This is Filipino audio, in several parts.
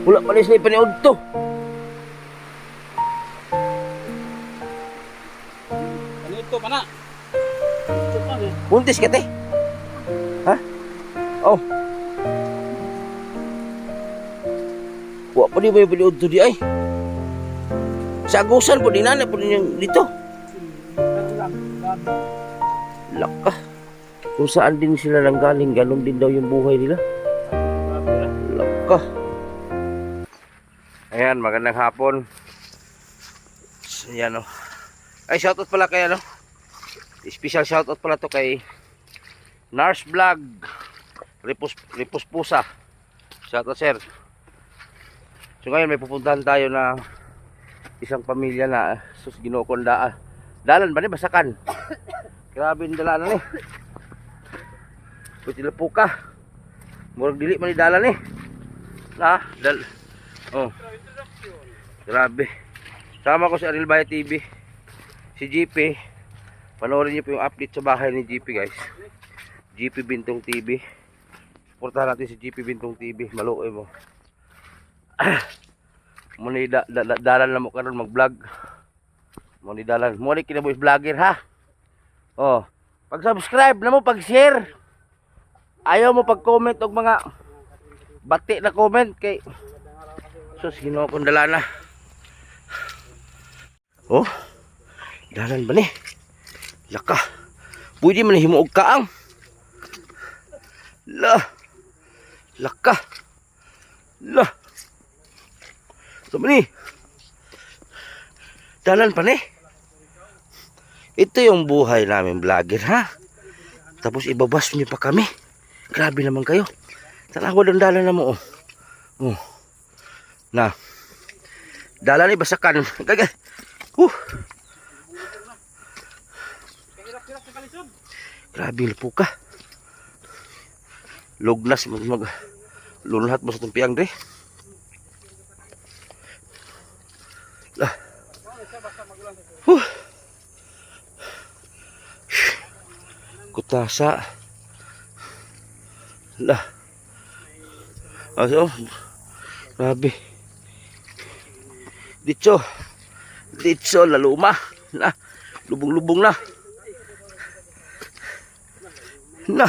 Wala pa rin sila ipaniod to. Ano ito ka na? Ito ka na. Buntis ka, te. Ha? Oh. Wala pa rin ba yung paniod to di ay? Sa agusan po, dinana po din yung dito. Laka. Kung saan din sila nanggaling, ganun din daw yung buhay nila. Laka. Ayan, magandang hapon. Ayan o. Ay, shoutout pala kay ano. Special shoutout pala to kay Nars Vlog Ripos Pusa. Shoutout sir. So ngayon may pupuntahan tayo na isang pamilya na sus ginokondaan. Dalan ba ni Basakan? Grabe yung dalanan eh. Pwede po ka. Murag dili man ni dalan eh. Na, oh. Grabe. Sama ko si Ariel Baya TV. Si GP. Panoorin niyo po yung update sa bahay ni GP guys. GP Bintong TV. Suportahan natin si GP Bintong TV. Maluoy mo. Muni dalan na mo karon mag-vlog. Muni dalan. Muni kinabuhi vlogger ha. Oh, pag-subscribe na mo, pag-share. Ayaw mo pag-comment og mga bati na comment kay sus Ginoo kong dala na. Oh. Dalan ba ni? Laka. Pwede man himuog kaang. Laka. So ni. Dalan pa ni. Ito yung buhay namin vlogger ha. Tapos ibabas niyo pa kami. Grabe naman kayo. Tanawa ng dalan na mo oh. Oh. Na. Dalan ni Basakan. Gagay. Grabe po ka. Lugnas mag lunhat mo sa tumpiang dre. Lah. Kutasa. Lah. Aso. Grabe. Ditso laluma na. Lubong-lubong na. Na.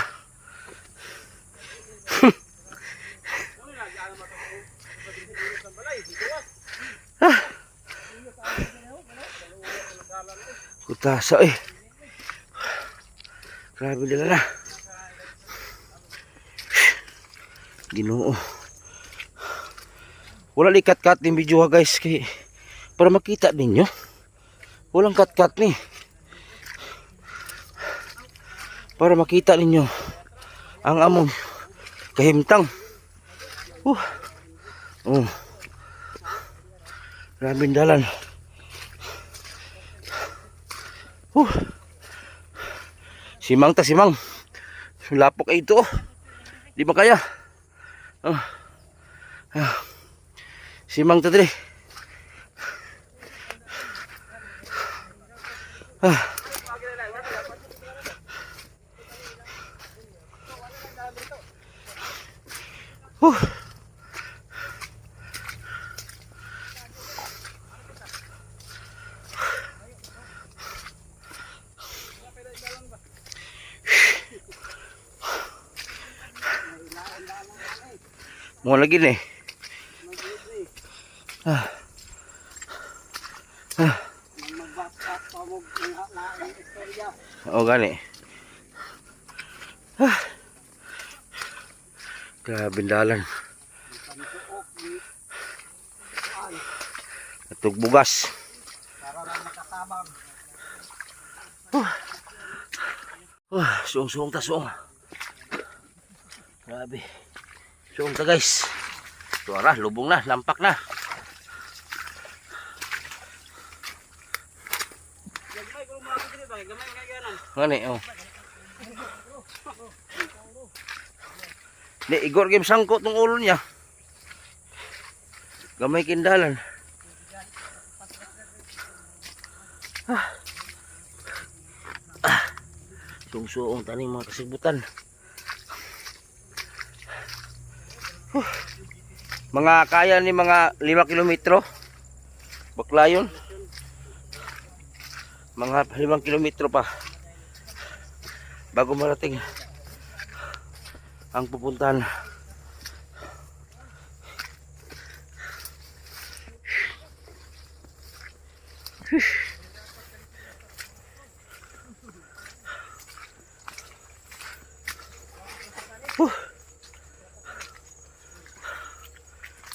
Kutasa eh. Grabe nila na. Ginoo. Wala ni cut-cut yung video ha guys kay para makita ninyo. Walang cut-cut ni. Para makita ninyo ang among kahimtang. Grabing dalan. Simang ta simang. Lapok ay ito. Di ba kaya? Simang ta dre. Mau lagi nih. Oh gani. Grabe dalan. Atog bugas. Suong-suong ta suong. Grabe. Suong ta guys. Suara lubong na, lampak na. Ngani oh. Ni igor game sangkot ng ulo niya. Gamay kindalan. Suong-suong tani mga kasibutan. Mga kaya ni mga 5 kilometro. Bakla yun. Mga 5 kilometro pa bago marating ang pupuntahan.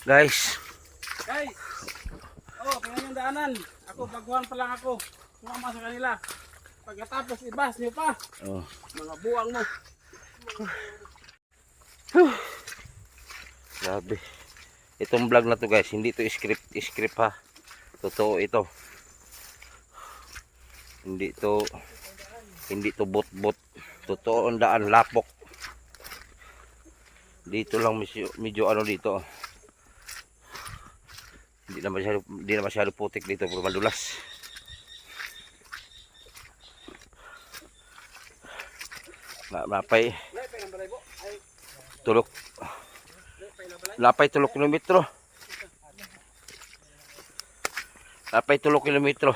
Guys, oh, tingnan yung daanan. Ako, baguhan pa lang ako. Sumama sa kanila. Pagkatapos, ibas niyo pa. oh. Mga buwang mo. Grabe. Itong vlog na to guys, hindi to script ha. Totoo ito. Hindi to bot. Totoo ang daan, lapok. Dito lang medyo ano dito. Hindi na masyado putik dito, puro madulas. Napay tulok. Napay 3 kilometro. Napay 3 kilometro.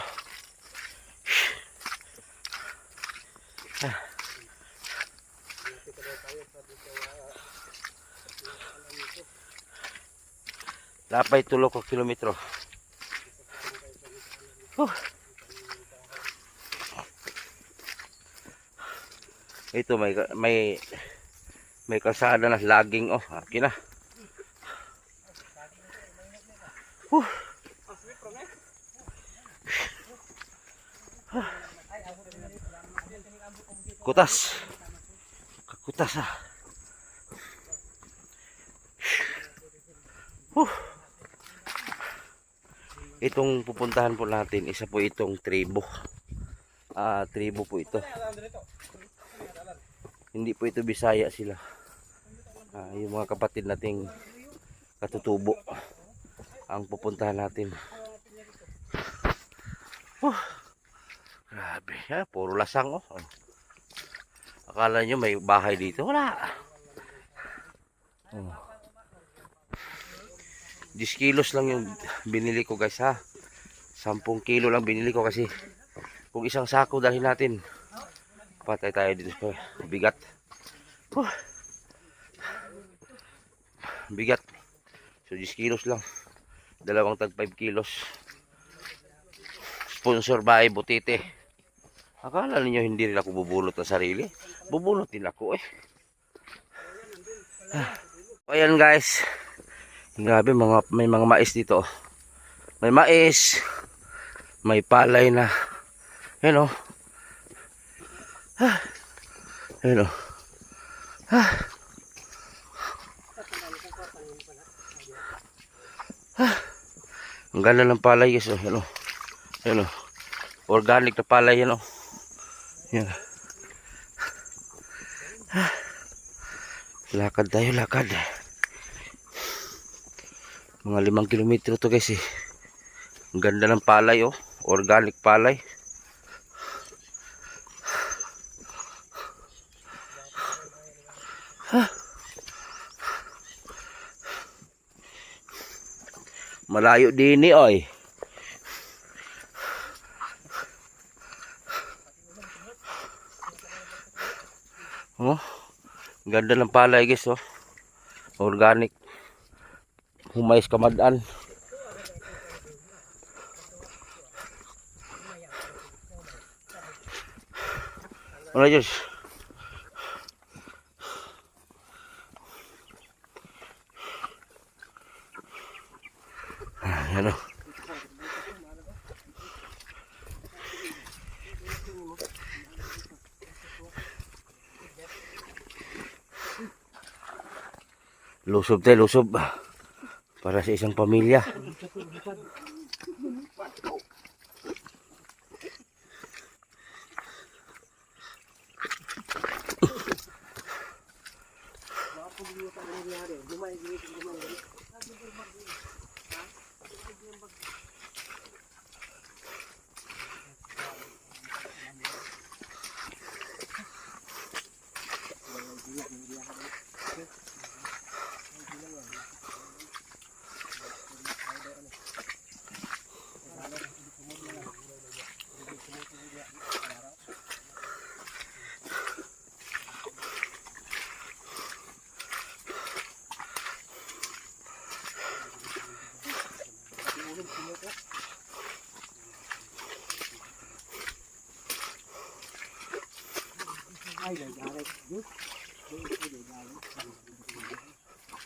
Napay 3 kilometro. Ito may kalsada na laging akin na. Kutas. Kakutas ah. Itong pupuntahan po natin, isa po itong tribo. Tribo po ito. Hindi po ito Bisaya sila. Yung mga kapatid nating katutubo ang pupuntahan natin. Grabe, puro lasang Akala nyo may bahay dito, wala. 10 kilos lang yung binili ko guys ha. 10 kilo lang binili ko kasi kung isang sako dalhin natin, patay tayo dito sa bigat. Bigat. So 10 kilos lang. Dalawang tag 5 kilos. Sponsor by Butite. Akala niyo hindi rin ako bubulot ng sarili? Bubulot din ako Ayan guys. Grabe, may mga mais dito. May mais. May palay na. Ayan Ayan Ang ganda ng palay guys. Ayan Organic na palay yan Ayan. Lakad tayo, lakad. Mga 5 kilometro to guys Ang ganda ng palay Organic palay. Malayo din Ang ganda ng palay guys Organic. Humayos kamadaan. Ano Diyos? Ayan Lusob tayo, lusob. Para sa isang pamilya.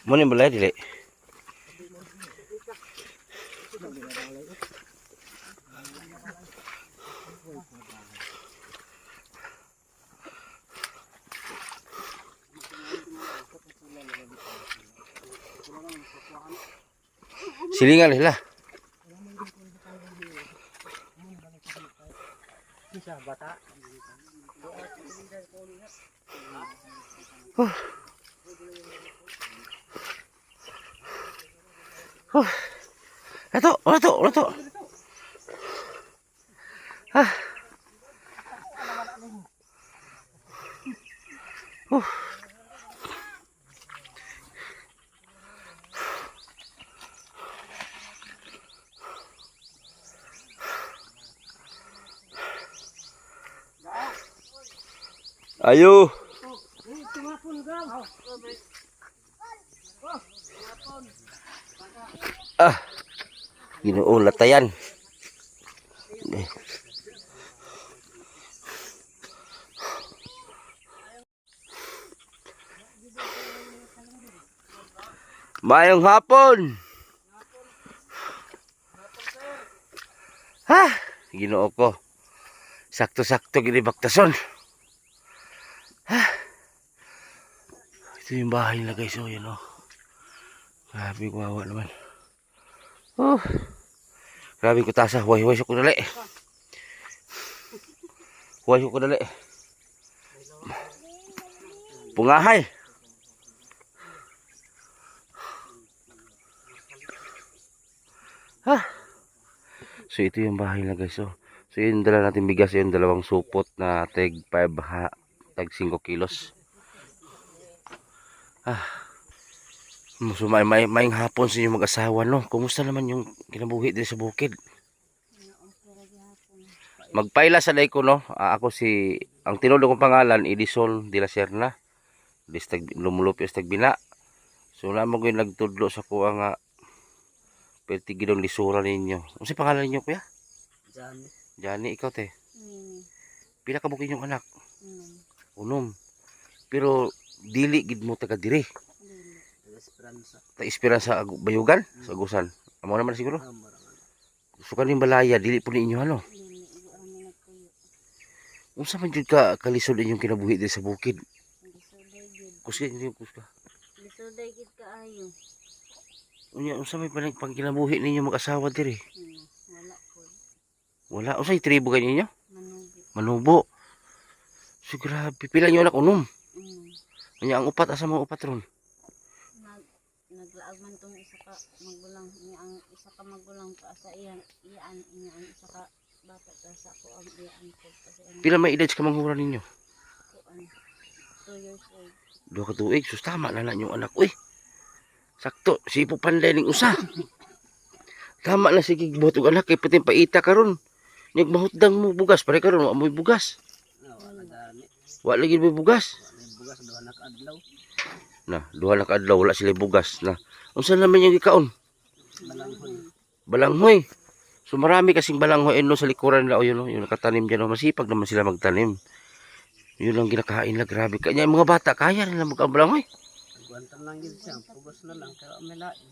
Mo ni balay dili. Silingan sila. Wala to. Ah. Ayo. Ah. Ginoo latayan. Mayong hapon. Ha, Ginoo ko. Sakto-sakto gini baktason. Ha. Ito yung bahay nila guys, oh, yun oh. Grabe, kawawa naman. Oh. Grabe ko tasa, huway ko dali. Huway ko dali. Pungahay. Ha. So ito yung bahay na guys, oh. So yun dala natin bigas, yun dalawang supot na tag 5 kilos. Ah. So may hapon sa inyong mag-asawa, no? Kumusta naman yung kinabuhi din sa bukid? Magpaila sa day ko, no? Ako si, ang tinulo kong pangalan, Edison de la Serna. Distag lumulupi sa Tagbina. So namo ko yung nagtudlo sa kuha nga pertigidong lisura ninyo. Ano si pangalan ninyo, kuya? Johnny. Johnny, ikaw te? Pila ka bukin yung anak? 6. Pero dili gid mo taga diri. Ta Esperanza Bayugan sa Agusan. Amo naman siguro. Gusto ka ning balaya dili po ninyo ano. Unsa man jud ka kalisod inyong kinabuhi diri sa bukid? Kuski ninyo kuska. Lisuday gid kaayo. Unya unsa may pang kinabuhi ninyo mag-asawa diri? Wala po. Wala unsay tribo kay ninyo? Manubo. Manubo. So grabe pila nyo anak unom. Unya ang upat asa mga upat ron? Naglaag man tong isa ka magbulang niya ang isa ka magbulang pa sa iyang iyaan niya ang isa ka bata ta sa ko ang iyaan ko kasi ang Pila may edad ka manghuran ninyo? kuan 2 years old. 2 ka tuig, sus tama na na yung anak. Uy, sakto, sipo panday ning usa. Tama na sige buhat og anak kay pati paita karon. Nig mahutdang mo bugas pare karon wa moy bugas. Wa lagi may bugas. Bugas duha na kaadlaw. Na, 2 na kaadlaw wala sila bugas na. Unsa naman yung gikaon? Balanghoy. Balanghoy. So marami kasing balanghoy no sa likuran nila o yun, no? Yung nakatanim dyan, no? Masipag naman sila magtanim. Yun lang ginakain nila, grabe. Kanya mga bata, kaya nila magkabalanghoy. Guwantan lang yun siya. Pugos na lang. Kaya may lain.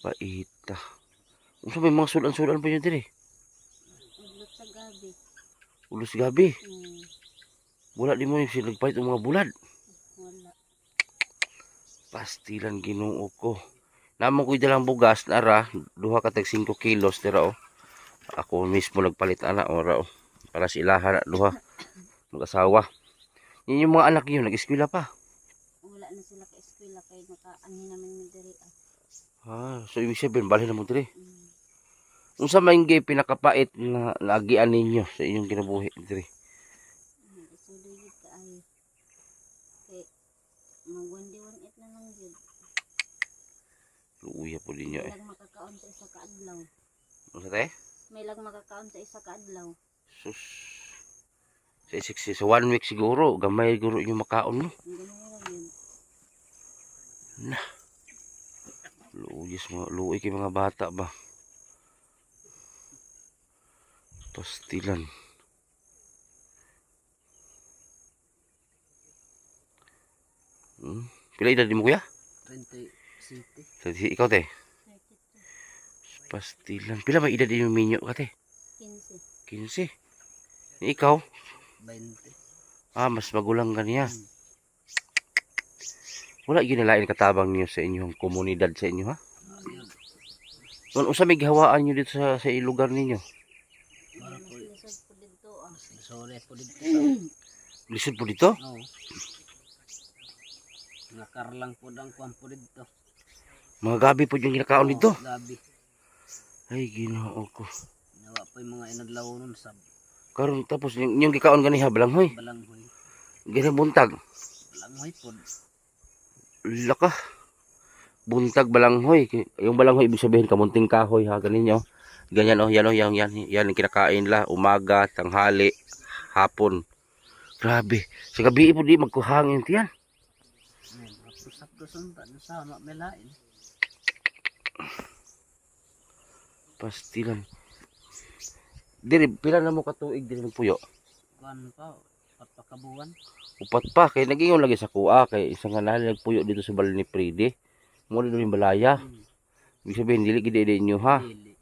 Paita. Unsa may mga sulan-sulan pa yun din eh? Udlot sa gabi. Ulos gabi. Hmm, Wala di mo yung silagpahit ng mga bulad. wala. Pastilan Ginoo ko. Namo ko'y dalang bugas nara 2 ka tag 5 kilos dira oh. Ako mismo nagpalit ana ora oh. Para sa ilaha na 2 mag-asawa. Yun yung mga anak niyo nag-eskwela pa. Wala na sila ka eskwela kay nakaani naman mi diri. So ibig sabihin bali na mo diri. Hmm. Unsa man gyud pinakapait na nagian ninyo sa inyong kinabuhi diri? Isuday gid kaayo. Kay magwandiwan it na lang gid. Luuya po ninyo May eh. lag makakaon sa isa ka adlaw. Unsa tay? May lag makakaon sa isa ka adlaw. Sus. Sa 1 week siguro gamay siguro yung makaon mo. Ang ganun lang yun. Luuyas mga luuy kay mga bata ba. Pastilan. Pila edad mo kuya? 37. Sa ikaw te? 32. Pastilan. Pila ba edad yung minyo ka te? 15. 15. Ikaw? 20. Mas magulang ka niya. Wala ginalain katabang niyo sa inyong komunidad sa inyo ha? Unsa may gihawaan niyo dito sa lugar ninyo? Mas lisod po dito ah. Sorry po dito. Lisod po dito? Oo. Nakarlang po ang kuwan po dito. Mga gabi po yung ginakaon dito. Gabi. Ay, Ginoo ko. Nawa po yung mga inadlaw nun sa Karon tapos yung gikaon ganiha balanghoy. balanghoy. Ginabuntag. Balanghoy po. Laka. Buntag balanghoy. Yung balanghoy ibig sabihin kamunting kahoy ha ganin nyo. Ganyan oh, yan oh, yan ang kinakain la umaga, tanghali, hapon. Grabe. Sa gabi po di magkuhangin tiyan. Sapdo sunta na sa melain. Pastilan. Diri pila na mo ka tuig diri puyo. Kuwan pa. Patpakabuan. Upat pa kay nagingon lagi sa kuha kay isang kanal nagpuyo dito sa balay ni Pride. Mo dito yung balaya. Ibig sabihin dili gid inyo ha. Dili.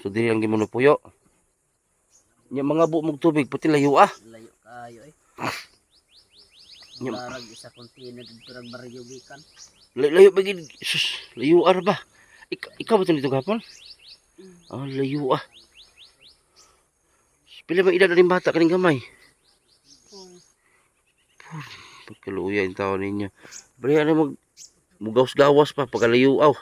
So dili ang gimuno puyo. Nya mga buok tubig puti layo ah. Layo kayo eh. Yung- Darag isa kontina dito rag baryo gikan. Layo ba gid? Sus, layo ar ba? Ikaw ba dito gapon? Layo ah. Pila ba edad na rin bata kaning gamay? Pagkaluya yung tao ninyo. Bali ano mugaws-gawas pa pagkalayo aw.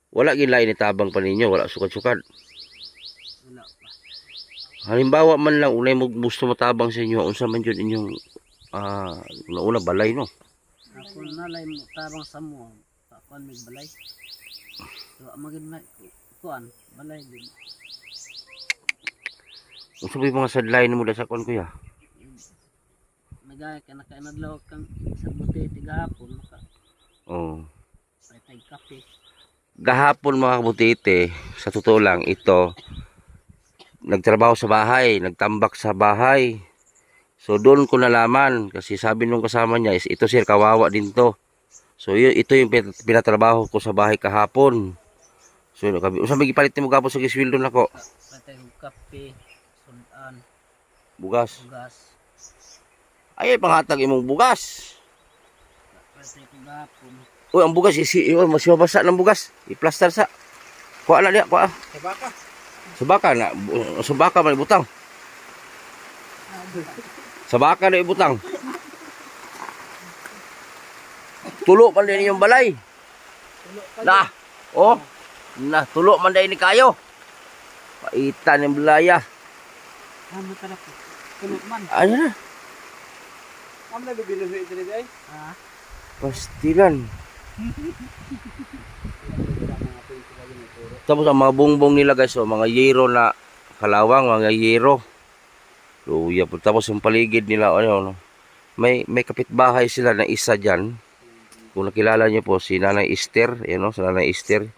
Wala gilay ni tabang pa ninyo, wala sukad-sukad. Wala pa. Halimbawa man lang unay mo gusto matabang sa inyo, unsa man jud inyong una balay no. Ako nalay mo tabang sa mo. Kuan mig balay. So magin na kuan balay din. Unsa ba yung mga sadlay mo da sa kon kuya? Magaya ka nakainadlaw kang sa buti tigahapon maka Oh. patay kape. Gahapon mga kabutite, sa totoo lang ito nagtrabaho sa bahay, nagtambak sa bahay. So doon ko nalaman kasi sabi nung kasama niya is ito sir kawawa din to. So ito yung pinatrabaho ko sa bahay kahapon. So unsa may gipalit mo gapon sa gisweldo nako? Patay kape, sudan, Bugas. ugas. Ay panghatag imong bugas. Patay tigahapon. Uy, ang bugas mas mabasa ng bugas. I-plaster sa. Kuha na diya, kuha. Sa baka. Sa baka man ibutang. Sa baka na ibutang. Tulo man din yung balay. Na. Oh. Na, tulo man din ni kayo. Paitan yung balaya. Ano ka na po? Tulog man. Ano na? Ano na bibinuhi diri ay? Ha? Pastilan. Tapos ang mga bongbong nila guys, mga yero na kalawang, mga yero. Luya po. Tapos yung paligid nila, may kapitbahay sila na isa dyan. Kung nakilala nyo po, si Nanay Esther, ayan o, si Nanay Esther.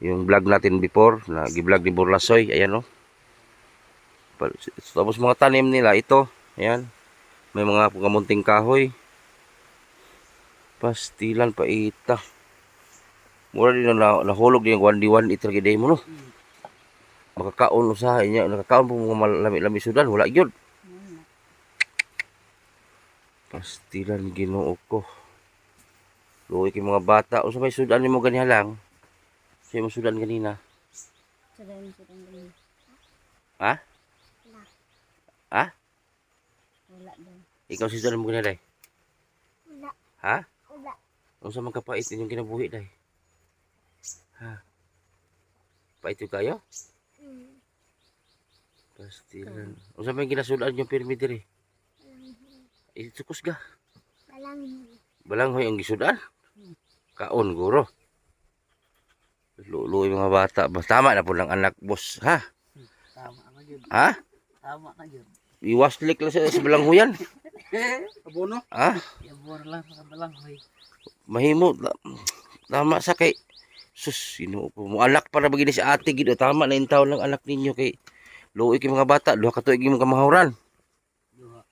Yung vlog natin before, nag-vlog ni Burlasoy, ayan o. Tapos mga tanim nila, ito, ayan. May mga kamunting kahoy. Pastilan paita. Mura din na nahulog din ang 1D1 itragiday mo no. Makakaon usahay niya, nakakaon po mga malami-lami sudan, wala gyud. Pastilan Ginoo ko. Luoy kay mga bata, unsa may sudan nimo ganiha lang? Say mo sudan kanina. Sudan. Ha? Ha? Wala din. Ikaw si sudan mo ganiha day? Wala. Ha? Wala. Unsa man kapait inyong kinabuhi day? Ha? Pait yung kayo? Pastilan. Unsa may ginasudan yung pirmi diri? Itukos ga. Balanghoy ang gisudan. Kaon guro. Luloy mga bata. Tama na po ng anak boss, ha? Tama na yun. Ha? Tama na yun. Iwaslik lang sa balanghoyan. Abono? Ha? Yabor lang sa balanghoy. Mahimo. Tama sa kay Sus, sino po mo alak para bagini sa ate gid. Tama na yung taon lang anak ninyo kay luoy kay mga bata, duha ka tuig imong kamahuran. Duha.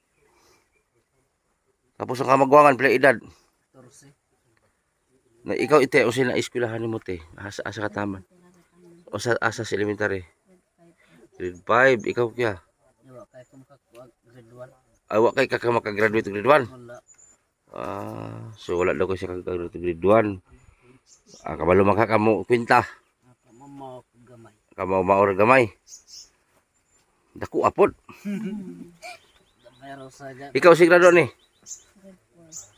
Tapos ang kamagwangan pila edad. 14. Na ikaw ite o sila eskwelahan nimo te. Asa ka taman. O asa sa elementary. Grade 5 ikaw kaya. Diba, kaya kung makakuha grade 1. Awa kay ka makagraduate grade 1. Wala. So wala daw ko siya kagagraduate grade 1. Kabalo makakamo kwenta. Mama ko gamay. Kamo maor gamay. Dako apod. Pero sa dyan. Ikaw si grado ni.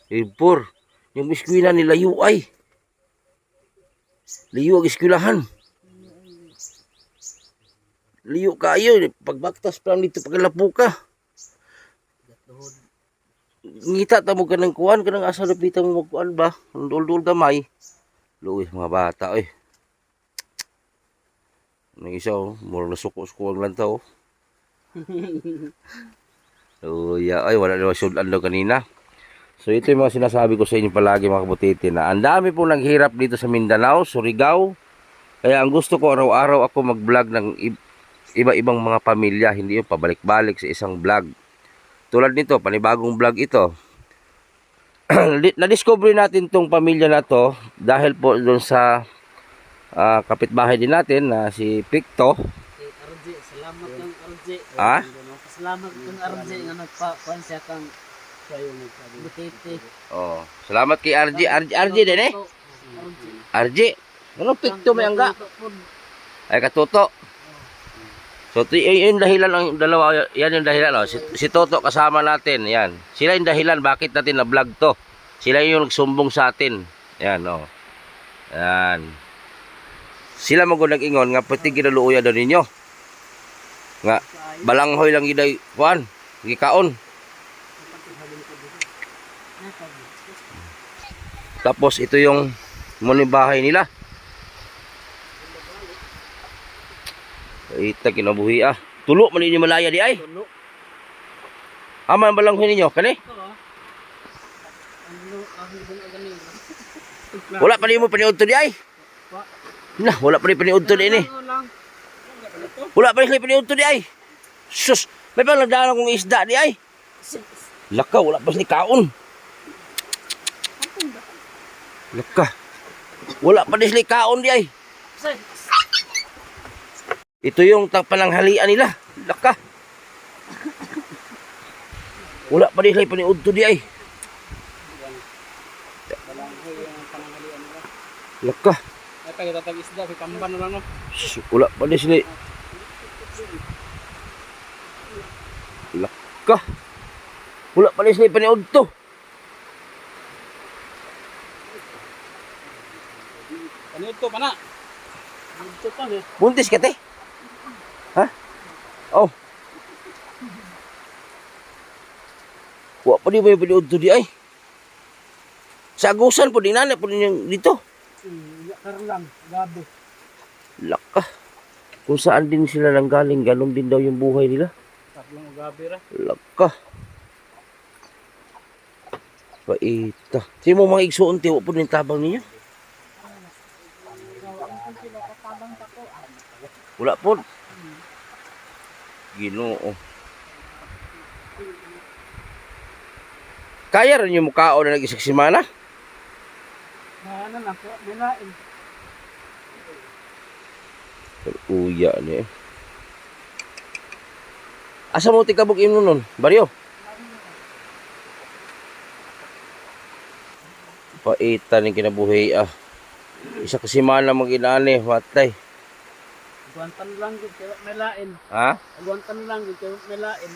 Grade 4. Yung eskwela nila UI. Liyo ang eskwelahan. Liyo kayo. Pagbaktas pa lang dito pagkalapo ka. Gatuhod. Ngita ta mo ka ng kuwan. Kanang asa lapitan mo magkuhan ba? Ang dul-dul gamay. Luis mga bata eh. Nang isa oh. Mura na suko-suko ang lantaw. Luya. Ay wala naman sudan daw kanina. So ito yung mga sinasabi ko sa inyo palagi mga kabutiti na ang dami po naghirap dito sa Mindanao, Surigao. Kaya ang gusto ko araw-araw ako mag-vlog ng iba-ibang mga pamilya, hindi yung pabalik-balik sa isang vlog. Tulad nito, panibagong vlog ito. Na-discover natin tong pamilya na to dahil po doon sa kapitbahay din natin na si Picto. Si RJ, salamat kang RJ. Ah? Salamat kang RJ nga nagpa-kuan siya kang butiti. Oh, salamat kay RJ din eh. RJ. Ano Picto may angga? Ay katuto. So yung dahilan ang dalawa, yan yung dahilan oh. Si Toto kasama natin, yan. Sila yung dahilan bakit natin na vlog to. Sila yung nagsumbong sa atin. Yan oh. Yan. Sila mo nag-ingon nga pati ginaluoya daw ninyo. Nga balanghoy lang giday kuan, gikaon. Tapos ito yung muna bahay nila. Ita kinabuhi ah. Tulo man ninyo malaya di ay. Aman balanghoy ninyo kani? Wala pa nimo paniudto di ay. Nah, wala pa ni paniudto di ini. Wala pa ni paniudto di ay. Sus, may pang nagdaan akong isda di ay. Laka, wala pa ni kaon. Laka. Wala pa ni kaon di ay. Ito yung pananghalian nila. Laka. Wala pa ni paniudto di ay. Laka. Ay pag itatag isda, kamban na lang no. Wala pa ni sila. Laka. Wala pa ni sila paniudto. Ano pa na? Ito pa eh. Buntis ka te? Ha? Oh. Wa pa di ba yung paniudto di ay? Sa agusan po din na po din dito. Karlang, gabi. Laka. Kung saan din sila nanggaling, ganon din daw yung buhay nila. Karlang gabi ra. Laka. Paita. Sino mo mga igsuon tiyo po din tabang ninyo? Wala po. Ginoo. Kaya rin yung mukhaon na nag-isang simana? Ano na po, nilain. Uya ni. Asa mo tikabog imno nun? Baryo? Paita ni kinabuhi ah. Isa kasi mana mag-inani, matay. Guantan lang gud kay nilain. Ha? Guantan lang gud kay nilain.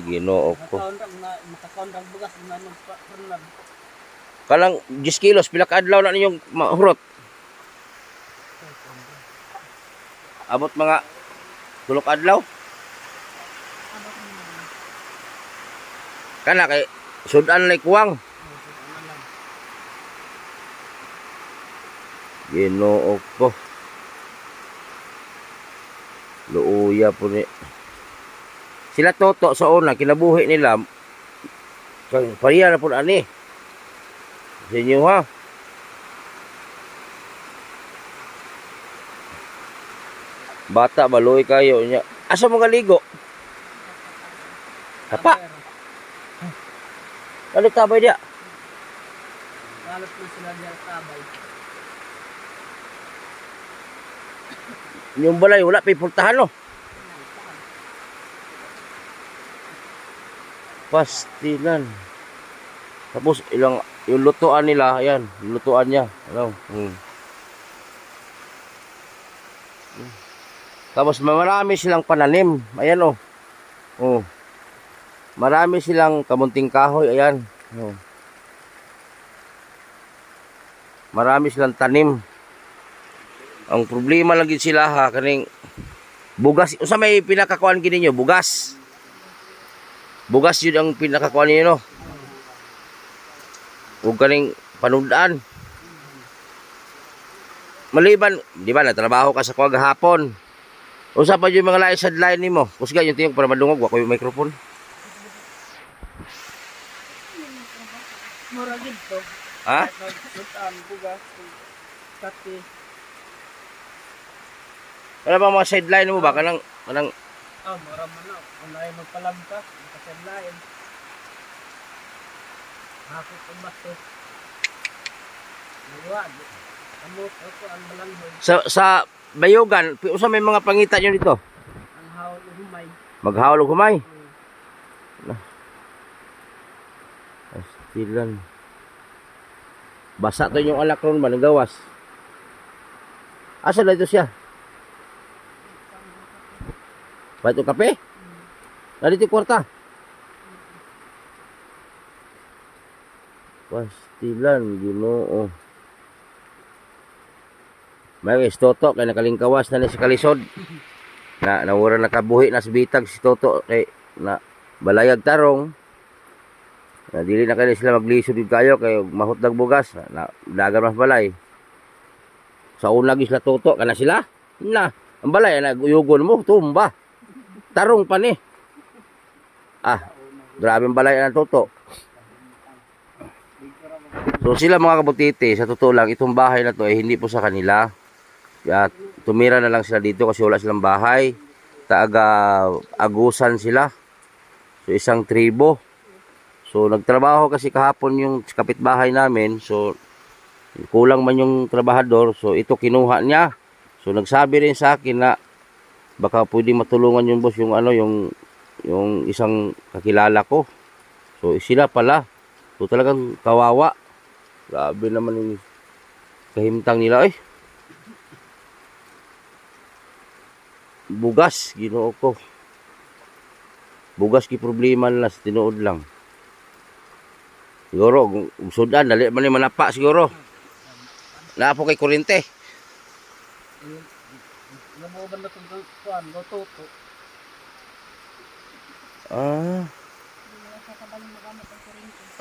Ginoo ko. Makakaon ra bugas na nang parlan. Kalang 10 kilos, pila ka adlaw na ninyong mahurot? Abot mga 3 adlaw? Kana kay sudan lay kuwang. Ginoo ko. Luuya po ni. Sila Toto sa una, kinabuhi nila. Pariya na po ani. Sa inyo ha. Bata baloy kayo nya. Asa mo galigo? Tapa. Ano tabay dia? Galot na sila diya tabay. Yung balay wala pipultahan no. Pastilan. Tapos ilang yung lutuan nila, ayan, lutuan niya. Ano? Tapos marami silang pananim. Ayan oh. Oh. Marami silang kamunting kahoy, ayan. Oh. Marami silang tanim. Ang problema lang gid sila ha kaning bugas. Usa may pinakakuan gid ninyo, bugas. Bugas yun ang pinakakuan ninyo no. Ug kaning panudaan. Maliban, di ba natrabaho ka sa kuwag hapon. Usa pa yung mga lain sa line nimo. Kusga yung tiyong para madungog wa ko yung microphone. Mura gid to. Ha? Sutan bugas kati. Wala ba mga sideline mo ba kanang Mura man na. Unay magpalagta, kasadlain. Ako ko bato. Luwag. Amot ako ang balanghoy. sa Bayugan, usa may mga pangita nyo dito. Ang hawal humay. Maghawal og humay. Pastilan. Basa to yung alak ron ba nagawas. Asa na ito siya? Ba ito kape? Dito kwarta. Pastilan, Ginoo. May Toto kay nakalingkawas na ni sa kalisod. Nawura nakabuhi na sa bitag si Toto kay na balayag tarong. Dili na kay sila maglisod kayo kay mahutdag bugas na dagan mas balay. Sa una gisla Toto kana sila. Na, ang balay naguyugon mo tumba. Tarong pa ni. Grabe ang balay ng Toto. So sila mga kabutiti, sa totoo lang itong bahay na to ay hindi po sa kanila. At tumira na lang sila dito kasi wala silang bahay. Agusan sila. So isang tribo. So nagtrabaho kasi kahapon yung kapitbahay namin. So kulang man yung trabahador. So ito kinuha niya. So nagsabi rin sa akin na baka pwede matulungan yung boss yung yung isang kakilala ko. So sila pala. So talagang kawawa. Grabe naman yung kahimtang nila eh. Bugas, Ginoo ko. Bugas ki problema nila sa tinuod lang. Siguro, sudan, dali man yung manapa siguro. Naapo kay kurente. Nabuban na itong kuwan, Toto.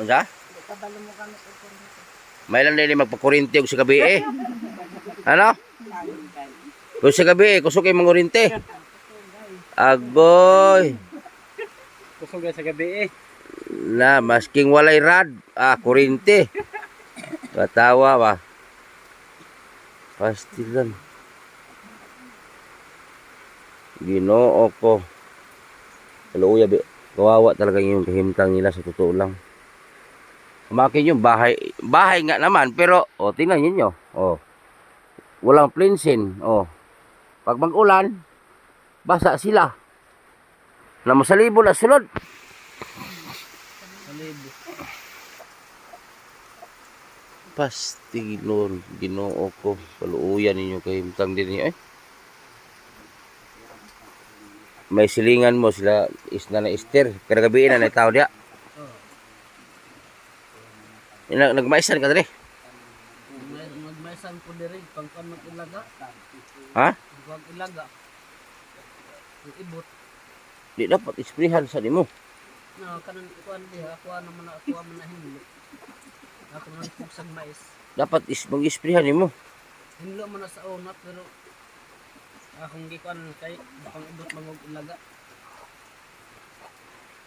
Ano sa? May lang din magpakurente og sa gabi eh. Ano? Kung sa gabi eh, kusok kayo mangurinte. Agoy. Kusog sa gabi eh. Na, masking walay rad. Kurinte. Katawa ba? Pastilan. Ginoo ko. Kaluuya, kawawa talaga yung kahimtang nila sa totoo lang. Kumakin yung bahay. Bahay nga naman, pero, tingnan nyo. Walang plinsin. Pag mag-ulan, basa sila. Na masalibo na sulod. Salibo. Pastilon, Ginoo ko. Paluuyan ninyo kahimtang din niyo eh. May silingan mo sila isna na Esther. Kada gabi na tao dia. Nagmaisan ka dre. Magmaisan ko diri pagkan mag-ilaga. Ha? Pag ilaga. Ibot. Di dapat isprihan sa nimo. Na kanan kuan diha, ako naman na hinlo. Ako man pugsag mais. Dapat mag-isprihan nimo. Hinlo man na sa unat pero akong gikuan kay pang ibot mangog ilaga.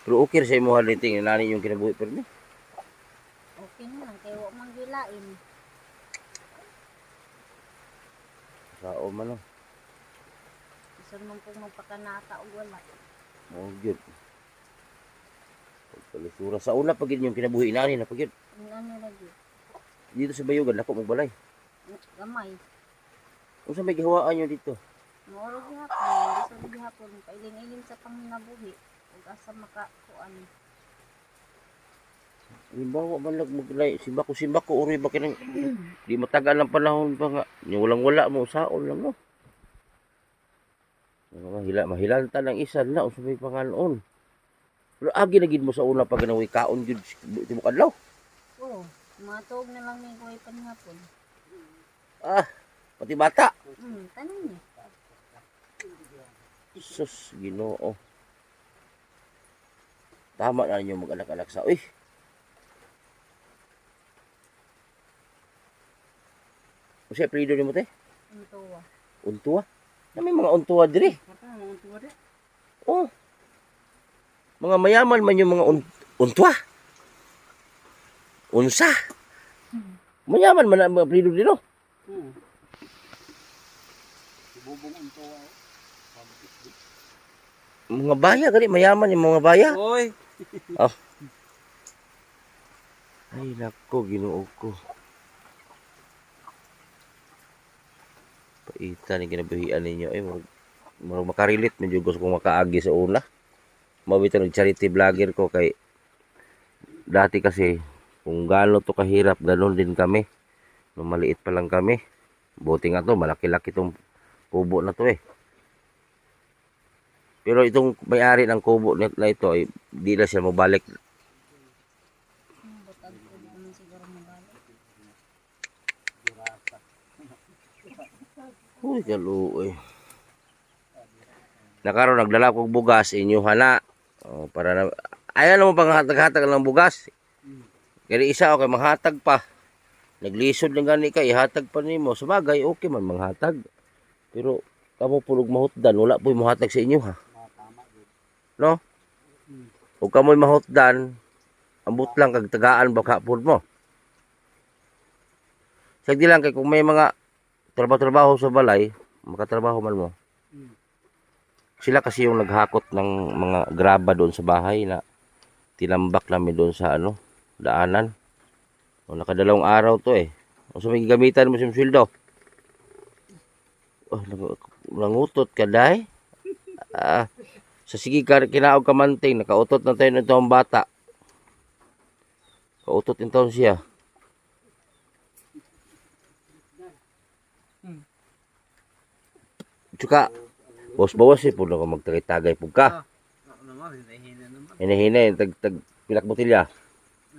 Pero okay sa imo haliting nani yung kinabuhi pero ni. Okay na lang, kaya huwag manggilain. Sao man no. Gusto naman pong magpakanata o wala. Oh, yun. Pagkalusura. Sa una, pag yun yung kinabuhi nanin na pag yun. Ang ano lagi. Dito sa Bayugan, ako magbalay. Gamay. Kung saan may gihawaan nyo dito? Moro gihapon. Gusto gihapon. Pailin-ilin sa panginabuhi. Huwag asa makakuan. Halimbawa man lang maglay, simba ko, uri ba kinang, di matagal ng panahon pa nga. Yung walang-wala mo, saon lang mo. Mahilanta ng isa na, sa may panganoon. Pero agi na gid mo sa una pag ginawi kaon yun, timok adlaw. Oo. Mga tuog na lang may kuhay panihapon. Ah, pati bata. Tanong niya. Sus, Ginoo. Tama na ninyo mag-anak-anak sa, uy. Kasi apelido ni mo te? Ang tuwa. Untua? Na may mga untua diri. Oh. Mga mayaman man yung mga untua. Unsa. Mayaman man ang mga apelido dito. Mga baya gali mayaman yung mga baya. Oy. Oh. Ay nako, Ginoo ko. Paita ni kinabuhian ninyo ay makarilit medyo gusto kong makaagi sa una. Mabito ng charity vlogger ko kay dati kasi kung gaano to kahirap ganon din kami. Nung maliit pa lang kami. Buti nga to malaki-laki tong kubo na to eh. Pero itong may-ari ng kubo na ito ay di na siya mabalik. Butag ko naman siguro mabalik. Uy, kaluoy. Nakaroon nagdala kong bugas inyuhan na. Oh, para na ayan mo pang hatag-hatag ng bugas. Kaya isa okay manghatag pa. Naglisod ng gani ka ihatag pa nimo. Sabagay okay man manghatag. Pero kamo pulog mahutdan wala po'y mohatag sa inyo ha. No? Ug kamoy mahutdan ambot lang kag tagaan baka pud mo. Sagdi lang kay kung may mga trabaho sa balay, makatrabaho man mo. Sila kasi yung naghakot ng mga graba doon sa bahay na tinambak namin doon sa ano, daanan. O, nakadalawang araw to eh. O sa may gagamitan mo sa sweldo. Oh, nangutot ka dahi. Sa sige kinaog ka manting, nakautot na tayo ng taong bata. Kautot yung taon siya. Tsaka, bawas-bawas eh, puno ka magtagay-tagay po ka. Ako naman, hinahina naman. Hina-hina yung pilak botilya.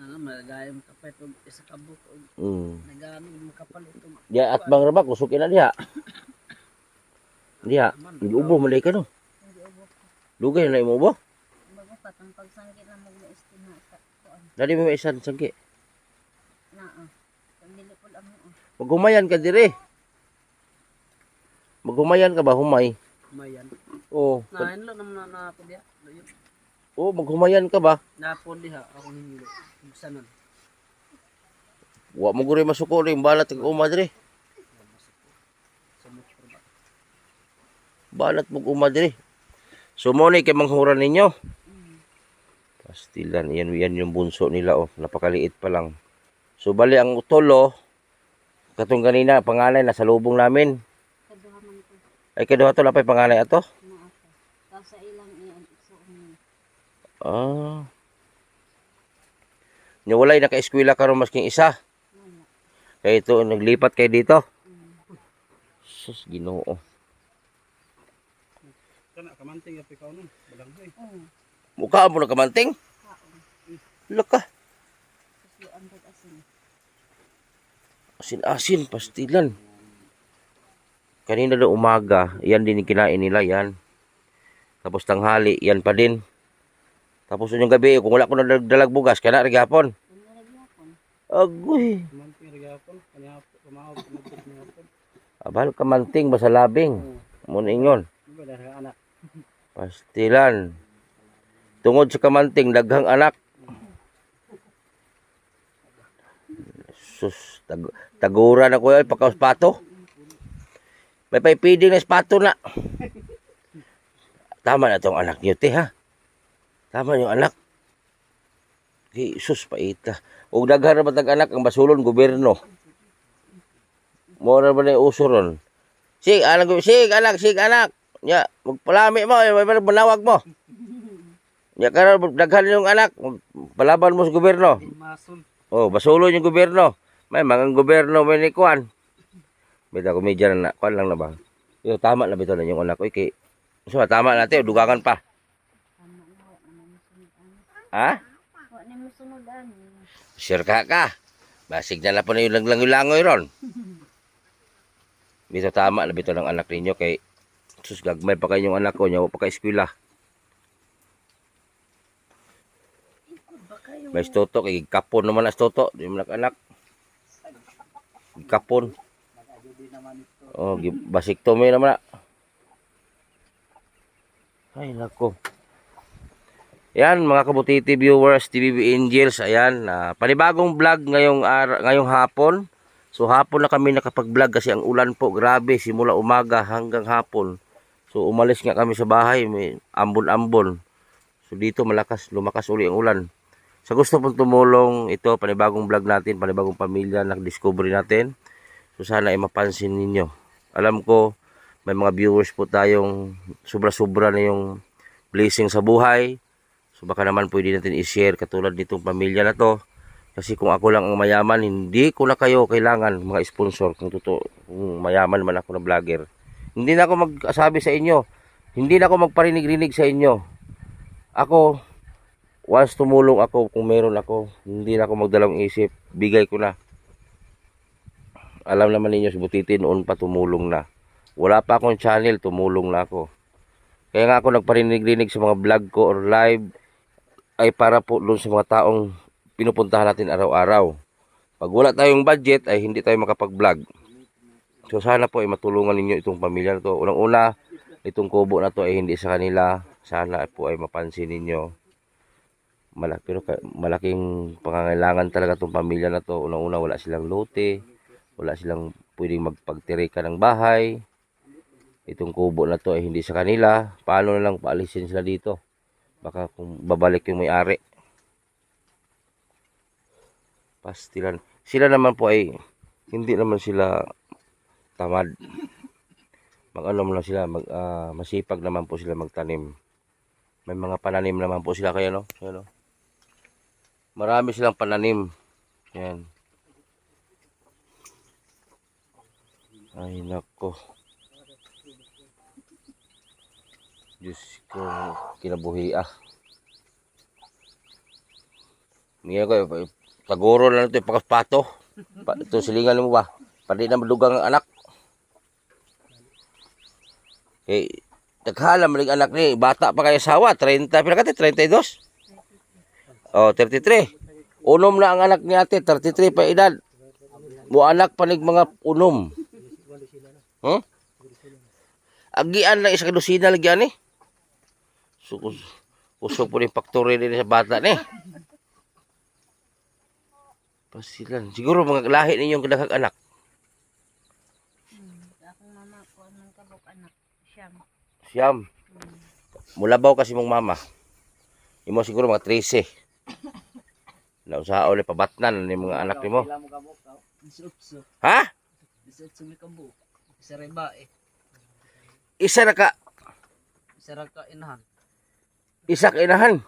Ano, malagayang kapay ito, isa kabuk. Nagamit mo kapal ito. Diya at bang rabak, usukin na diya. Diya, nag-ubo, malay ka no. Hindi ubo ko. Lugay na imo ubo. Bago pa, ang pagsangkit na mag-estima sa kuan. Dali mo may isan sangki. Pagdili po lang mo. Maghumayan ka dire. Maghumayan ka ba, humay? Mayan. Oo. Nahin lang naman na ako diya. Oo, maghumayan ka ba? Napon diha, ako hindi. Sanon. Wa mo guri masuko rin, balat ng uma dire. Sa motor ba? Balat mo uma dire. So mo ni kay manghuran ninyo. Pastilan, yan yung bunso nila oh, napakaliit pa lang. So bali ang utolo, katong kanina panganay nasa lubong namin. Kaduha man ko. Ay kaduha to lapay panganay ato. Na ako. Tapos sa ilang iyan, isuon. Ah. Nya walay naka-eskwela karon masking isa. Wala. Kaya ito naglipat kay dito. Sus Ginoo. Kana kamanting api ka nun. Balanghoy. Oo. Mukha mo na kamanting. Kaon. Laka. Kasi ang asin. Asin-asin, pastilan. Kanina daw umaga, yan din yung kinain nila, yan. Tapos tanghali, yan pa din. Tapos yung gabi, kung wala ko na dalag bugas, kaya na rigapon. Pangarag yapon. Agoy. Kamanting rigapon. Kanya kumahog. Kamanting rigapon. Abal kamanting, basa labing. Muna ingon. Diba dahil anak. Pastilan. Tungod sa kamanting, daghang anak. Sus, taguran ako yan, pagka-spato. May paipiding na spato na. Tama na tong anak niyo, te, ha? Tama yung anak. Jesus, paita. O daghan ba tag anak ang basulon, gobyerno. Mora ba na yung uso ron? Sig, anak. Ya, magpalami mo, manawag mo. Ya, karon daghan yung anak, palaban mo sa gobyerno. Mason. Oh, basulon yung gobyerno. May mga gobyerno may ni kuan. Bita komedya na kuan lang na ba? Yo tama na bitaw na yung anak ko kay. So tama natin, dugangan pa. Tama na, wa naman musunudan. Ha? Wa na musunudan. Sure ka. Basig na po na yung langlangoy ron. Bitaw tama na bitaw ng anak ninyo kay sus gagmay pa kayong anak ko, nya pa kay eskwela. May toto kay kapon naman as toto, di man anak. Kapon. Oh, basik to may naman na. Ay, nako. Yan, mga kabutiti viewers, TVB Angels, ayan. Panibagong vlog ngayong hapon. So, hapon na kami nakapag-vlog kasi ang ulan po, grabe, simula umaga hanggang hapon. So, umalis nga kami sa bahay, may ambon-ambon. So, dito lumakas uli ang ulan. Sa gusto pong tumulong, ito, panibagong vlog natin, panibagong pamilya na discovery natin. So, sana ay mapansin ninyo. Alam ko, may mga viewers po tayong sobra-sobra na yung blessing sa buhay. So, baka naman pwede natin i-share katulad nitong pamilya na to. Kasi kung ako lang ang mayaman, hindi ko na kayo kailangan mga sponsor. Kung mayaman man ako na vlogger. Hindi na ako magsabi sa inyo. Hindi na ako magparinig-rinig sa inyo. Ako, once tumulong ako, kung meron ako, hindi na ako magdalawang isip, bigay ko na. Alam naman ninyo, si Butiti noon pa tumulong na. Wala pa akong channel, tumulong na ako. Kaya nga ako nagparinig-rinig sa mga vlog ko or live, ay para po doon sa mga taong pinupuntahan natin araw-araw. Pag wala tayong budget, ay hindi tayo makapag-vlog. So sana po ay matulungan ninyo itong pamilya na to. Unang-una, itong kubo na to ay hindi sa kanila. Sana po ay mapansin ninyo. Pero malaking pangangailangan talaga itong pamilya na to. Unang-una, wala silang lote. Wala silang pwedeng magpagtirika ng bahay. Itong kubo na to ay hindi sa kanila. Paano na lang paalisin sila dito? Baka kung babalik yung may-ari. Pastilan. Sila naman po ay hindi naman sila tamad. Mag-ano lang sila, masipag naman po sila magtanim. May mga pananim naman po sila kaya no? Ayan, no? Marami silang pananim. Ayan. Ay nako. Diyos ko, kinabuhi ah. Ngayon ko, taguro na ito, pakaspato. Ito silingan mo ba? Pati na madugang ang anak. Eh, taghala maling anak ni, bata pa kayo sawa, 30, pinakati, 32? Oh, 33. Unom na ang anak ni ate, 33 pa edad. Mo anak panig mga unom. Huh? Agian na isa kadusina lagi ani. So, usok po rin factory din sa bata ni. Pasilan. Siguro mga lahi ninyong kadaghang anak. Akong mama ko nang kabuk anak. Siyam. Mulabaw kasi mong mama. Imo siguro mga 13. Nausahaw ni pabatnan ni mga anak nimo. Ha? Isot may kambo. Isa rin ba eh. Isa ra ka Inahan. isa ka inahan.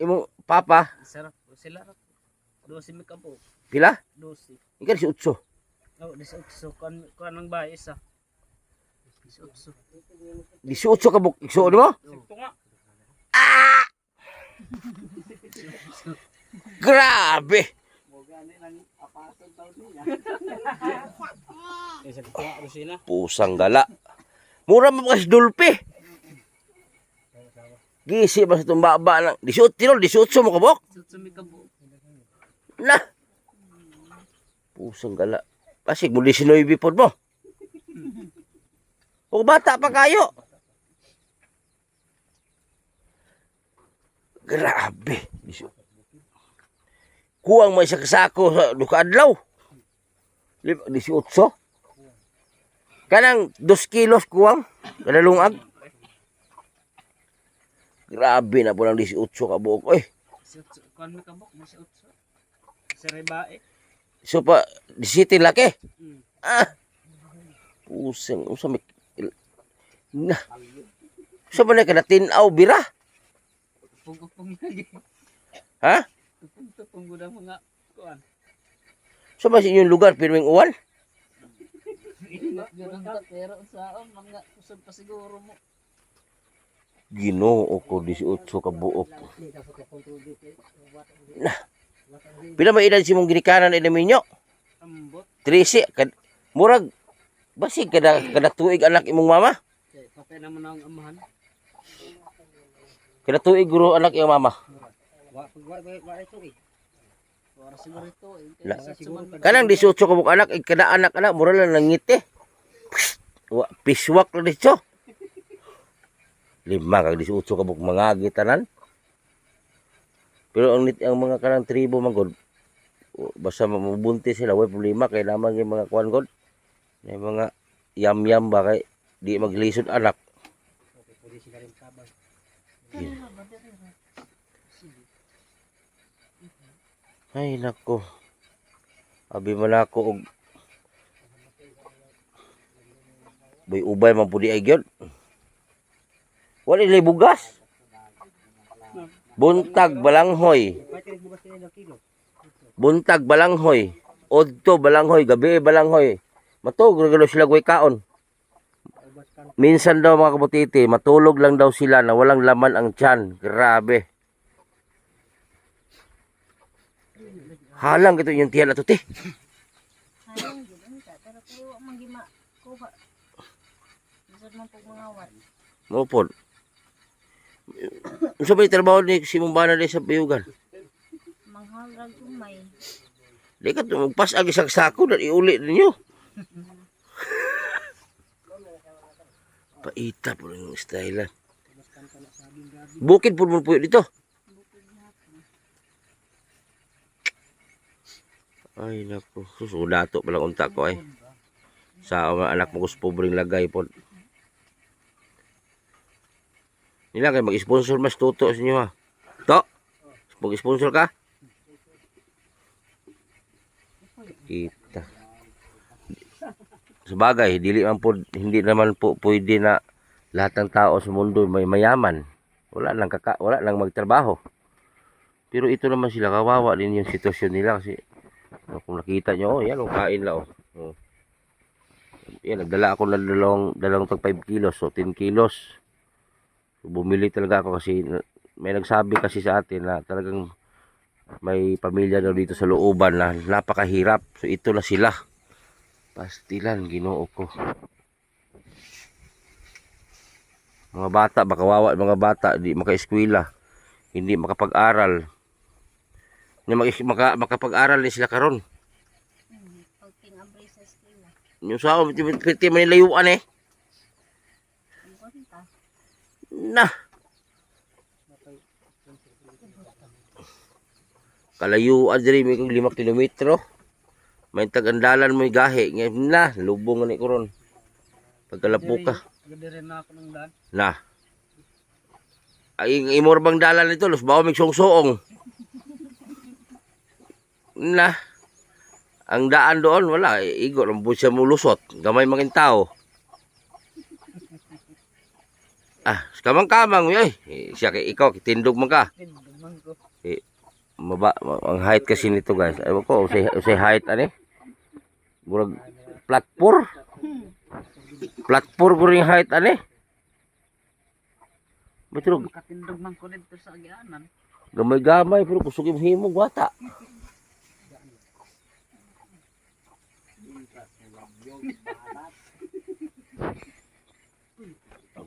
Imo papa Isa ra. Sila ra. 12 may kambo. pila? 12. Ikaw si Utso. Oh, 18. Kuan ng bahay isa. 18. 18 ka buk igsuon mo? Ito nga. Grabe. Isa ko nga sila. Pusang gala. Mura mo kasi dulpe. Gisi ba sa itong baba ng 18 mo kabok? Isot may kambo. Na. Pusang gala. Pasig mo 19 po mo. O bata pa kayo. Grabe. Kuwang may isa kasako sa duka adlaw. 18. Kanang 2 kilos kuwang. Kadalungag. Grabe na po ng 18 ka buok. Oy, Kuan mi kabok, mas 8. Sa rebae. so pa, 17 laki. Mm. Ah, pusang, unsa may, na, sa ba na ka na tinaw, bira? Pung-pung lagi. Ha? Pung-pung gud mga kuan. Sa ba sa inyong lugar, pirming uwan? Ingat gyud ang ta, pero sa mga kusog pa siguro mo. Ginoo ko 18 ka buok. Na, pila may edad si mong ginikanan na minyo? Ambot. 13, murag, basig kada tuig anak imong mama? Kay patay naman ang amahan. Kada tuig guro anak imong mama? Wa ito eh. Wala siguro ito eh. La- Sa suman Kanang 18 ka buok anak, kada anak mura lang nangiti. Piswak na dito. 5 kag 18 ka buok mga gitanan. Pero ang mga kanang tribo man god, basta mabuntis sila, way problema kay naman yung mga kuan god. May mga yam-yam ba kay di maglisod anak. Ay nako. Abi man ako og bay ubay man pudi ay gyud. Wala ilay bugas. Buntag balanghoy. Buntag balanghoy. Odto balanghoy, gabi balanghoy. Matug regalo sila way kaon. Minsan daw mga kabutiti, matulog lang daw sila na walang laman ang tiyan. Grabe. Halang ito yung tiyan na to, te. Hayang gid unta pero kay wa man gima kuha. Bisag man pug mga wat. Mopod. Unsa ba yung trabaho ni Simong Bana sa Payugan? Manghalrag umay. Di ka magpas agi sa sako na iuli ninyo. Paita po yung style. Bukid po mo po dito. Ay naku, susudato pa lang unta ko ay. Sa mga anak mo gusto pobreng lagay po. Nila kayo mag-sponsor mas tuto sa inyo ha. To, mag-sponsor ka? Kita. Sabagay, hindi naman po pwede na lahat ng tao sa mundo may mayaman. Wala lang magtrabaho. Pero ito naman sila, kawawa din yung sitwasyon nila kasi kung nakita nyo, yan, kain lang. Oh. Yan, nagdala ako ng dalawang tag 5 kilos, so 10 kilos. So, bumili talaga ako kasi may nagsabi kasi sa atin na talagang may pamilya daw dito sa looban na napakahirap. So ito na sila. Pastilan, Ginoo ko. Mga bata, baka wawa mga bata, di maka-eskwela, hindi makapag-aral. Makapag-aral din sila karon. Pag pinabri sa eskwela. Yung sao, piti manilayuan eh. Ang kunta. Na. Kalayuan diri may kung 5 kilometro. May tagandalan mo gahe. Na, lubong ni koron. Pagkalapo ka. Gadi rin na ako ng daan. Na. Ay, imor bang dalan nito, los bawa mig songsoong. Na. Ang daan doon, wala. Igo, lang po siya mulusot. Gamay mangin tao. Ah, kamang-kamang, yoy. Siya kay ikaw, kitindog man ka. Tindugman ko. Ang height kasi nito guys. Ewan ko, usay height, ano eh. Murag, platform. Platform ko rin height, ano eh. Betul, Makatindugman ko dito sa agianan. gamay-gamay, pero kusugin mo himog, wata.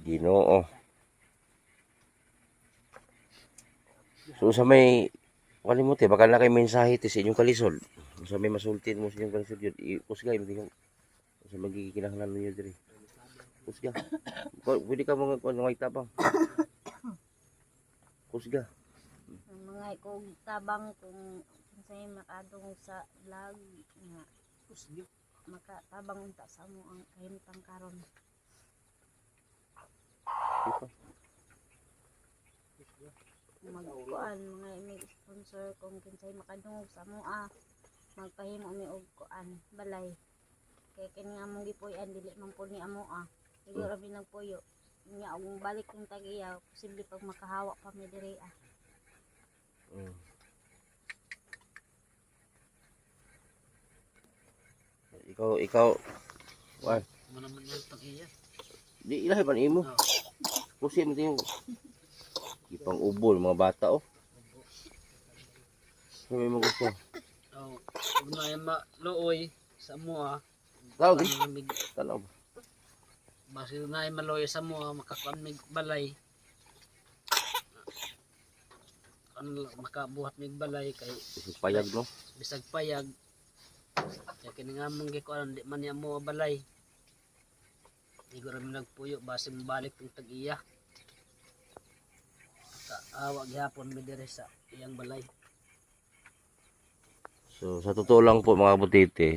Ginoo. So sa may kalimutan, baka na kay mensahe ti sa inyong kalisod. Sa may masultin mo sa inyong kalisod yun, ikusgay mo din sa magikinahanglan ninyo diri. Kusga. Pwede ka mga tabang. Kusga. Ang mga kog tabang kung say makadung sa vlog nga makatabang unta sa mo ang kahimtang karon. magkuan mga may sponsor kung kinsay makadungog sa mua magpahimo mi og kuan balay kay kini nga mong gipuy-an dili man po ni amoa siguro mi nagpuyo nya og balik yung tag-iya posible pag makahawak pa mi diri Ikaw, wan, Mo naman yung tag-iya. di ilahi man imo. Oh. Pusi mo tingin. Ipang ubol mga bata oh. Ano mo gusto? Oh, kung na yung maluoy sa mua, Tawag eh. lamig. Tanaw. Basi na yung maluoy sa mua, makakuan mig balay. Ano makabuhat mig balay kay Payag no. bisag payag. Kaya kini nga mong gikuan di man niya mua balay. Siguro mi nagpuyo basi mabalik tong tag-iya. Awa gihapon mi diri sa iyang balay. So sa totoo lang po mga butite,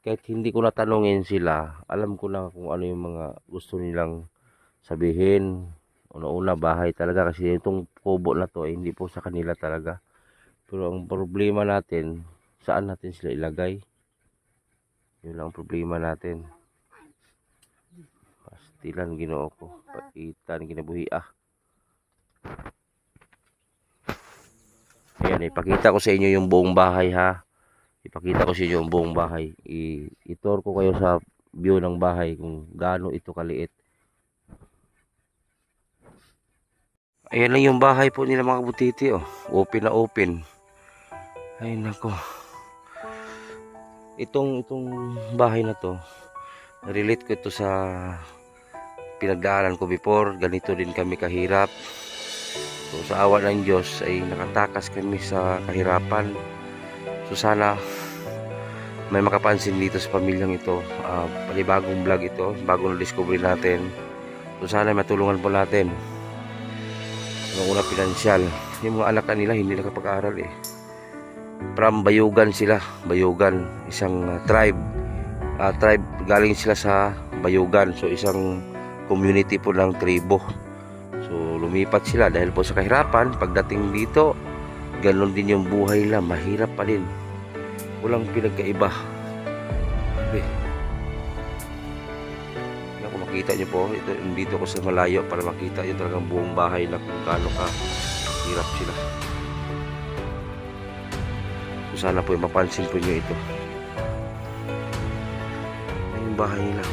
kahit hindi ko natanungin sila, alam ko na kung ano yung mga gusto nilang sabihin. Una-una bahay talaga kasi itong kubo na to ay hindi po sa kanila talaga. Pero ang problema natin, saan natin sila ilagay? Yun lang ang problema natin. Pastilan Ginoo ko, patitan ginabuhi ah. Ayan, ipakita ko sa inyo yung buong bahay ha. Ipakita ko sa inyo yung buong bahay. I-tour ko kayo sa view ng bahay kung gaano ito kaliit. Ayan lang yung bahay po nila mga butiti oh. Open na open. Ay nako. Itong bahay na to, relate ko ito sa pinagdaanan ko before. Ganito din kami kahirap. So sa awa ng Diyos ay nakatakas kami sa kahirapan. So sana may makapansin dito sa pamilyang ito. Panibagong vlog ito, bagong na-discover natin. So sana matulungan po natin. Yung una pinansyal. Yung mga anak nila hindi nakapag-aral eh. From Bayugan sila. Bayugan, isang tribe. Tribe galing sila sa Bayugan. So isang community po ng tribo. So lumipat sila dahil po sa kahirapan. Pagdating dito, ganon din yung buhay nila, mahirap pa din. Walang pinagkaiba. Okay. Kung makita nyo po, dito ko sa malayo para makita nyo talagang buong bahay na kung gaano ka hirap sila. So sana po mapansin po nyo ito. Yan yung bahay nila.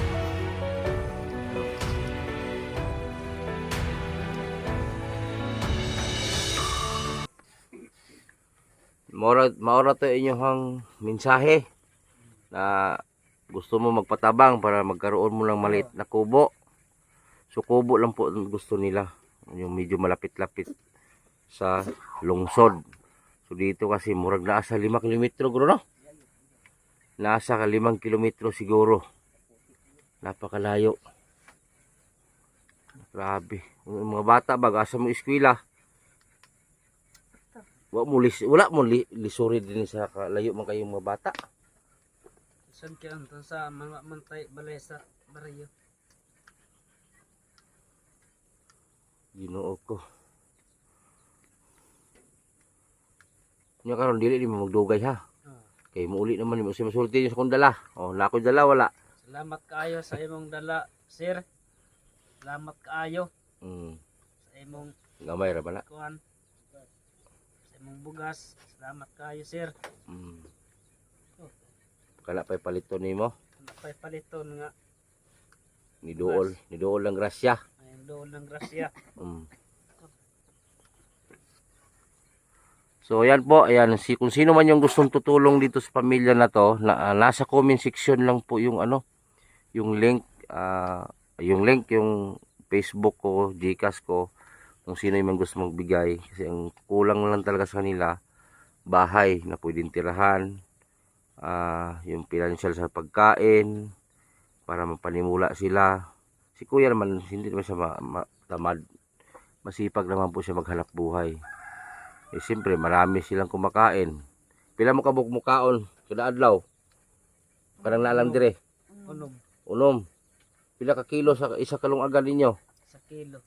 Maura to inyong mensahe na gusto mo magpatabang para magkaroon mo ng maliit na kubo. So kubo lang po gusto nila, yung medyo malapit-lapit sa lungsod. So dito kasi murag nasa 5 kilometro guro no? Nasa 5 kilometro siguro. Napakalayo. Grabe. Yung mga bata asa mo eskwela. Wala mo lisuri din sa layo man kayong mga bata. Saan kaya anton sa mga mantay balay sa baryo? Ginoo ko. Nya karon dili di mo magdugay ha. Kay muuli naman mo si masulti yung sa kong dala. Oh, na ako dala wala. Salamat kaayo sa imong dala, sir. Salamat kaayo sa imong Gamay ra bala. kuan. Sa imong bugas. Salamat kaayo, sir. Kala pay palito nimo. Napay paliton nga Ni dool lang grasya. ayun doon ng grasya. So ayan po, ayan kung sino man yung gustong tutulong dito sa pamilya na to, nasa comment section lang po yung yung link, yung Facebook ko, GCash ko, kung sino yung gusto magbigay kasi ang kulang lang talaga sa kanila bahay na pwedeng tirahan, yung financial sa pagkain para mapanimula sila. Si kuya naman hindi naman siya tamad, masipag naman po siya maghanap buhay. Eh siyempre marami silang kumakain. Pila mo kabuk mukaon kada adlaw? Kanang nalang dire. Unom. Unom. Pila ka kilo sa isa kalong agal ninyo? Sa kilo.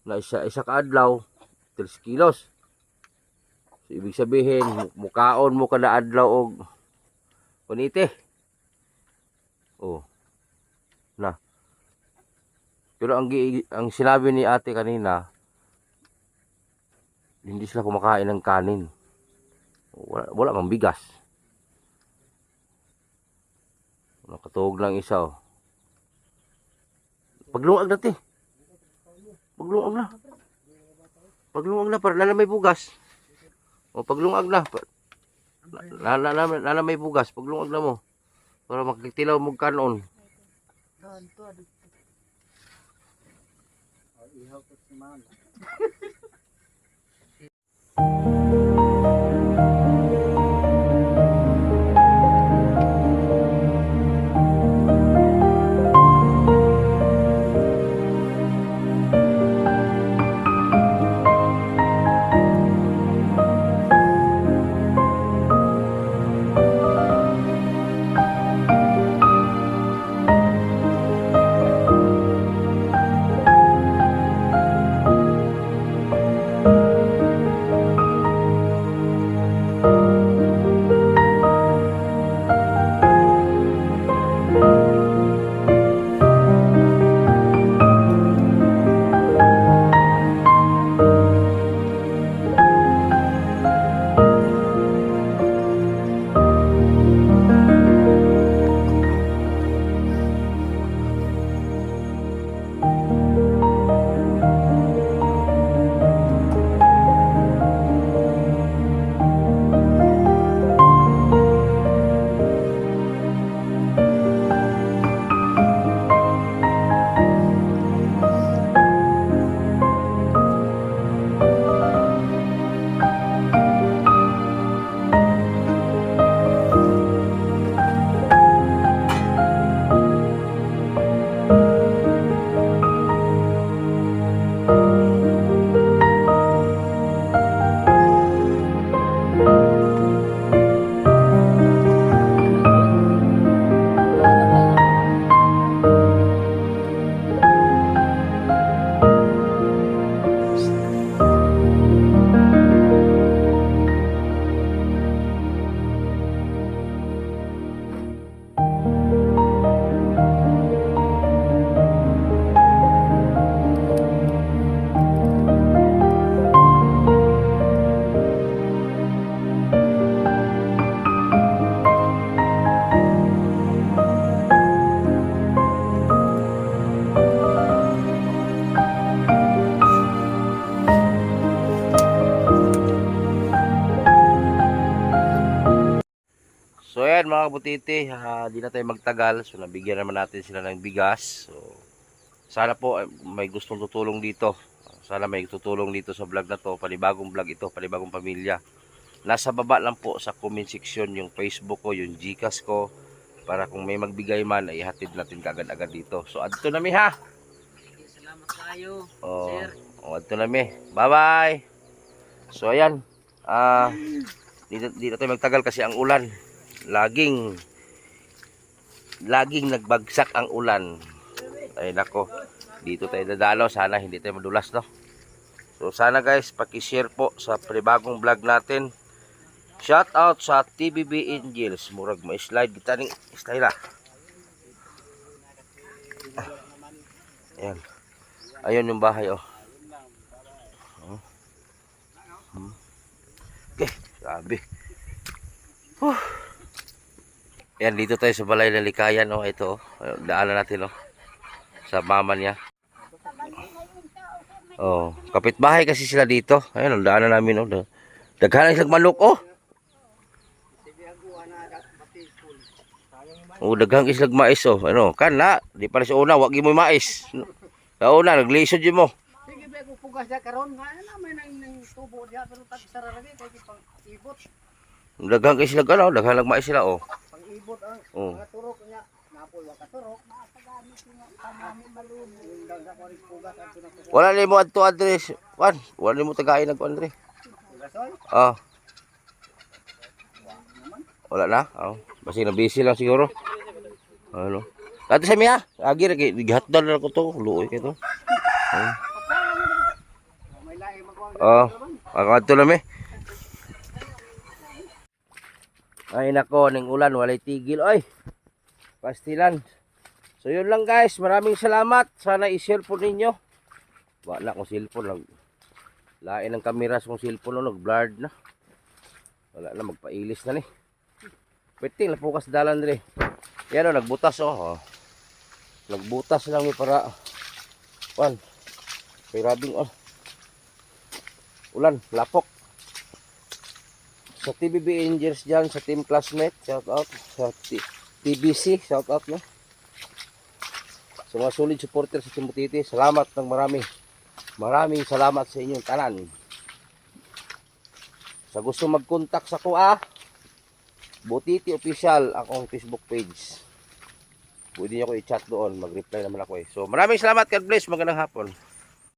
na isa ka adlaw 3 kilos. So, ibig sabihin mukaon mo kada adlaw og kunite. Oh. Na. Pero ang sinabi ni ate kanina, hindi sila kumakain ng kanin. Wala mang bigas. Nakatuog lang isa oh. Paglungag natin. Paglungag na. Paglungag na para nalamay bugas. O paglungag na. Nalamay bugas. Paglungag na mo. Para makikitilaw mo kanon. So ayan mga kabutiti, di na tayo magtagal. So nabigyan naman natin sila ng bigas. So sana po may gustong tutulong dito. Sana may tutulong dito sa vlog na to. Panibagong vlog ito, panibagong pamilya. Nasa baba lang po sa comment section yung Facebook ko, yung Gcash ko. Para kung may magbigay man, ay ihatid natin kagad-agad dito. So adto na mi ha. Salamat kayo, Oh, sir. adto na mi. Bye-bye. So ayan. Di na tayo magtagal kasi ang ulan. Laging nagbagsak ang ulan. Ay nako, dito tayo dadalaw, sana hindi tayo madulas, no? So sana guys, paki-share po sa panibagong vlog natin. Shout out sa TBB Angels. Murag ma-slide kita ning style. Ayan. Ayun yung bahay oh. Okay, grabe. Yan, dito tayo sa Balay ng Likayan, oh. Ito, oh. Daanan natin, oh. Sa mama niya. Oh, kapitbahay kasi sila dito. Ayun, daanan namin, oh. Daghan silang manok, oh. Oh, daghan islang mais, oh. Ano, kana, di pala sa una, wag mo mais. Sa una, naglisod yun mo. Sige, ko pugas ya karon nga na may nang tubo diha pero tag sara lagi kay pang ibot. Daghan kayo sila, ano, daghan lang mais sila, oh. Pang ibot ang Oh. mga turok niya. Napol wa ka turok. Masagamit niya kami malumo. Daga ko rin pugas ang pinako. Wala ni mo adto address. Wan, wala ni mo tagain nag Andre. Pugasoy. Ah. Wala na? Oh. Basta na busy lang siguro. Ano? Dati sa miya, agi ra kay gihatdan na ko to, luoy kay to. Oo. Pagkadto na mi. Ay nako, ning ulan walay tigil oy. Pastilan. So yun lang guys, maraming salamat. Sana i-share po ninyo. Wala kong cellphone lang. Lain ang kamera sa kong cellphone nag-blurred na. Wala na magpailis na ni. Pwede lang pukas dalan dire. Yan o, nagbutas o. Nagbutas lang ni para pan. Kay rabing o. Ulan, lapok. Sa TBB Angels dyan, sa Team Classmate, shout out. Sa TBC, shout out no. Sa mga solid supporter sa Team Butiti, salamat ng marami. Maraming salamat sa inyong tanan. Sa gusto mag-contact sa kuha, Butiti Official, akong Facebook page. Pwede niyo ako i-chat doon, mag-reply naman ako eh. So maraming salamat, God bless, magandang hapon.